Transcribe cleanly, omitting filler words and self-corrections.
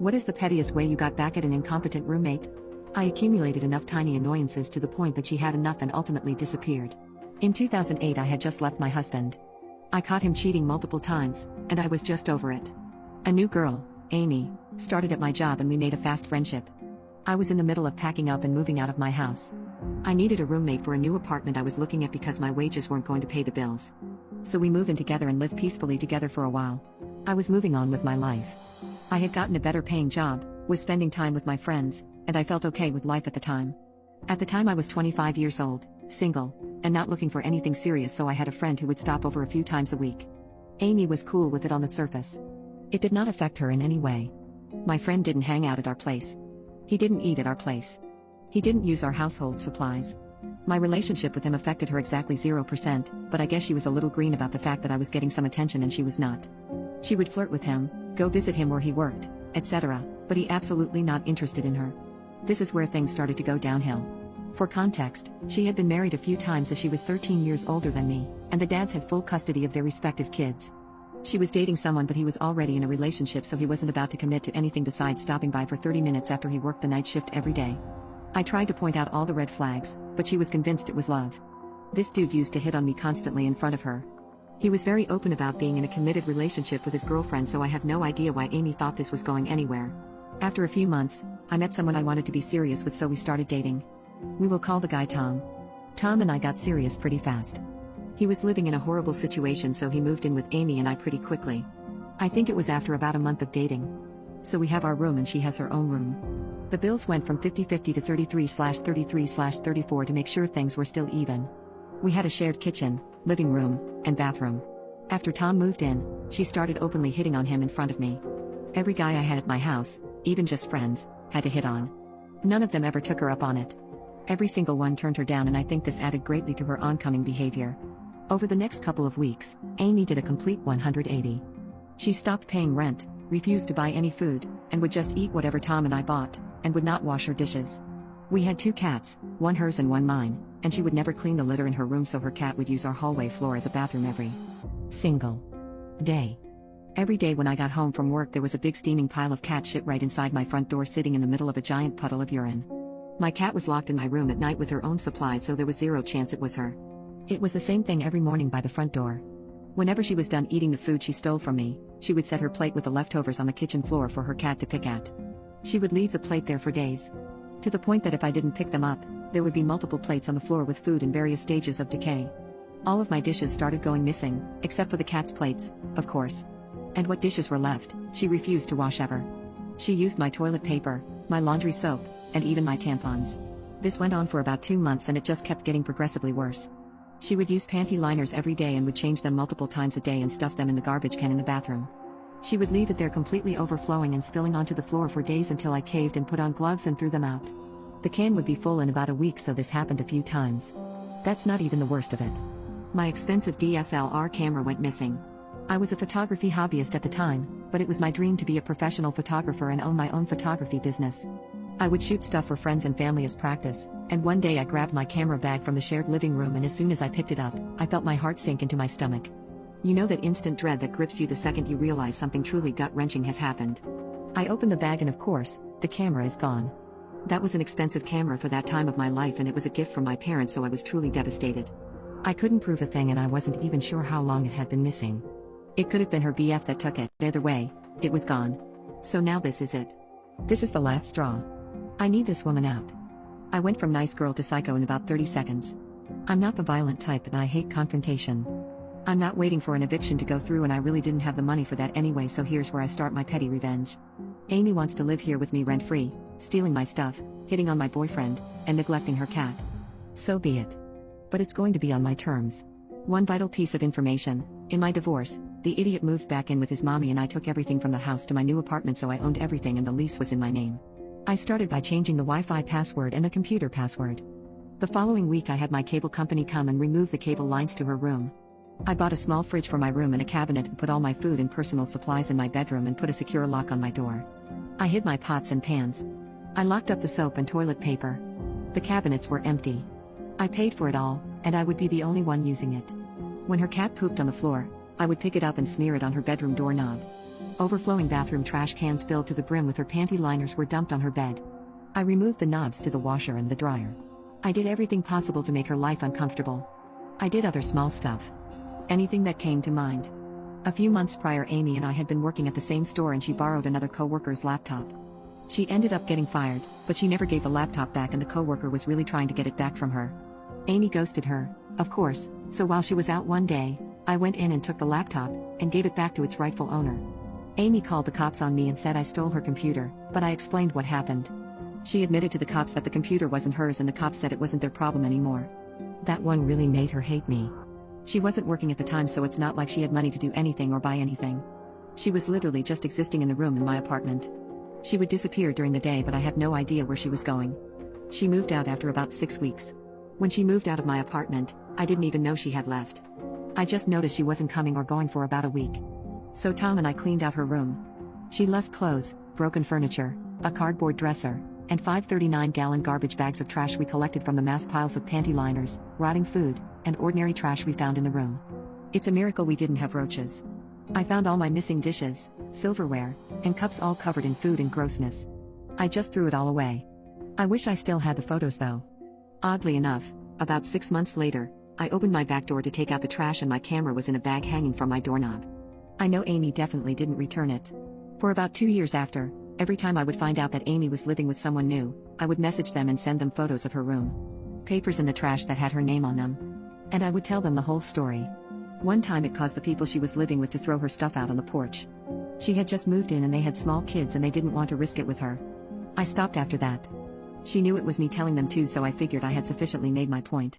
What is the pettiest way you got back at an incompetent roommate? I accumulated enough tiny annoyances to the point that she had enough and ultimately disappeared. In 2008 I had just left my husband. I caught him cheating multiple times, and I was just over it. A new girl, Amy, started at my job and we made a fast friendship. I was in the middle of packing up and moving out of my house. I needed a roommate for a new apartment I was looking at because my wages weren't going to pay the bills. So we moved in together and lived peacefully together for a while. I was moving on with my life. I had gotten a better paying job, was spending time with my friends, and I felt okay with life at the time. At the time I was 25 years old, single, and not looking for anything serious, so I had a friend who would stop over a few times a week. Amy was cool with it on the surface. It did not affect her in any way. My friend didn't hang out at our place. He didn't eat at our place. He didn't use our household supplies. My relationship with him affected her exactly 0%, but I guess she was a little green about the fact that I was getting some attention and she was not. She would flirt with him, go visit him where he worked, etc., but he absolutely not interested in her. This is where things started to go downhill. For context, she had been married a few times as she was 13 years older than me, and the dads had full custody of their respective kids. She was dating someone, but he was already in a relationship, so he wasn't about to commit to anything besides stopping by for 30 minutes after he worked the night shift every day. I tried to point out all the red flags, but she was convinced it was love. This dude used to hit on me constantly in front of her. He was very open about being in a committed relationship with his girlfriend, so I have no idea why Amy thought this was going anywhere. After a few months, I met someone I wanted to be serious with, so we started dating. We will call the guy Tom. Tom and I got serious pretty fast. He was living in a horrible situation, so he moved in with Amy and I pretty quickly. I think it was after about a month of dating. So we have our room and she has her own room. The bills went from 50-50 to 33/33/34 to make sure things were still even. We had a shared kitchen, living room, and bathroom. After Tom moved in, she started openly hitting on him in front of me. Every guy I had at my house, even just friends, had to hit on. None of them ever took her up on it. Every single one turned her down, and I think this added greatly to her oncoming behavior. Over the next couple of weeks, Amy did a complete 180. She stopped paying rent, refused to buy any food, and would just eat whatever Tom and I bought, and would not wash her dishes. We had 2 cats, one hers and one mine, and she would never clean the litter in her room, so her cat would use our hallway floor as a bathroom every single day. Every day when I got home from work, there was a big steaming pile of cat shit right inside my front door, sitting in the middle of a giant puddle of urine. My cat was locked in my room at night with her own supplies, so there was zero chance it was her. It was the same thing every morning by the front door. Whenever she was done eating the food she stole from me, she would set her plate with the leftovers on the kitchen floor for her cat to pick at. She would leave the plate there for days. To the point that if I didn't pick them up, there would be multiple plates on the floor with food in various stages of decay. All of my dishes started going missing, except for the cat's plates, of course. And what dishes were left, she refused to wash ever. She used my toilet paper, my laundry soap, and even my tampons. This went on for about 2 months, and it just kept getting progressively worse. She would use panty liners every day and would change them multiple times a day and stuff them in the garbage can in the bathroom. She would leave it there completely overflowing and spilling onto the floor for days until I caved and put on gloves and threw them out. The can would be full in about a week, so this happened a few times. That's not even the worst of it. My expensive DSLR camera went missing. I was a photography hobbyist at the time, but it was my dream to be a professional photographer and own my own photography business. I would shoot stuff for friends and family as practice, and one day I grabbed my camera bag from the shared living room, and as soon as I picked it up, I felt my heart sink into my stomach. You know that instant dread that grips you the second you realize something truly gut-wrenching has happened. I opened the bag and of course, the camera is gone. That was an expensive camera for that time of my life, and it was a gift from my parents, so I was truly devastated. I couldn't prove a thing, and I wasn't even sure how long it had been missing. It could have been her BF that took it. Either way, it was gone. So now this is it. This is the last straw. I need this woman out. I went from nice girl to psycho in about 30 seconds. I'm not the violent type, and I hate confrontation. I'm not waiting for an eviction to go through, and I really didn't have the money for that anyway, so here's where I start my petty revenge. Amy wants to live here with me rent-free, stealing my stuff, hitting on my boyfriend, and neglecting her cat. So be it. But it's going to be on my terms. One vital piece of information: in my divorce, the idiot moved back in with his mommy, and I took everything from the house to my new apartment, so I owned everything and the lease was in my name. I started by changing the Wi-Fi password and the computer password. The following week I had my cable company come and remove the cable lines to her room. I bought a small fridge for my room and a cabinet, and put all my food and personal supplies in my bedroom and put a secure lock on my door. I hid my pots and pans. I locked up the soap and toilet paper. The cabinets were empty. I paid for it all, and I would be the only one using it. When her cat pooped on the floor, I would pick it up and smear it on her bedroom doorknob. Overflowing bathroom trash cans filled to the brim with her panty liners were dumped on her bed. I removed the knobs to the washer and the dryer. I did everything possible to make her life uncomfortable. I did other small stuff. Anything that came to mind. A few months prior, Amy and I had been working at the same store and she borrowed another coworker's laptop. She ended up getting fired, but she never gave the laptop back and the coworker was really trying to get it back from her. Amy ghosted her, of course, so while she was out one day, I went in and took the laptop and gave it back to its rightful owner. Amy called the cops on me and said I stole her computer, but I explained what happened. She admitted to the cops that the computer wasn't hers and the cops said it wasn't their problem anymore. That one really made her hate me. She wasn't working at the time, so it's not like she had money to do anything or buy anything. She was literally just existing in the room in my apartment. She would disappear during the day, but I have no idea where she was going. She moved out after about 6 weeks. When she moved out of my apartment, I didn't even know she had left. I just noticed she wasn't coming or going for about a week. So Tom and I cleaned out her room. She left clothes, broken furniture, a cardboard dresser, and 5 39-gallon garbage bags of trash we collected from the mass piles of panty liners, rotting food, and ordinary trash we found in the room. It's a miracle we didn't have roaches. I found all my missing dishes, silverware, and cups all covered in food and grossness. I just threw it all away. I wish I still had the photos though. Oddly enough, about 6 months later, I opened my back door to take out the trash and my camera was in a bag hanging from my doorknob. I know Amy definitely didn't return it. For about 2 years after, every time I would find out that Amy was living with someone new, I would message them and send them photos of her room. Papers in the trash that had her name on them. And I would tell them the whole story. One time it caused the people she was living with to throw her stuff out on the porch. She had just moved in and they had small kids and they didn't want to risk it with her. I stopped after that. She knew it was me telling them too, so I figured I had sufficiently made my point.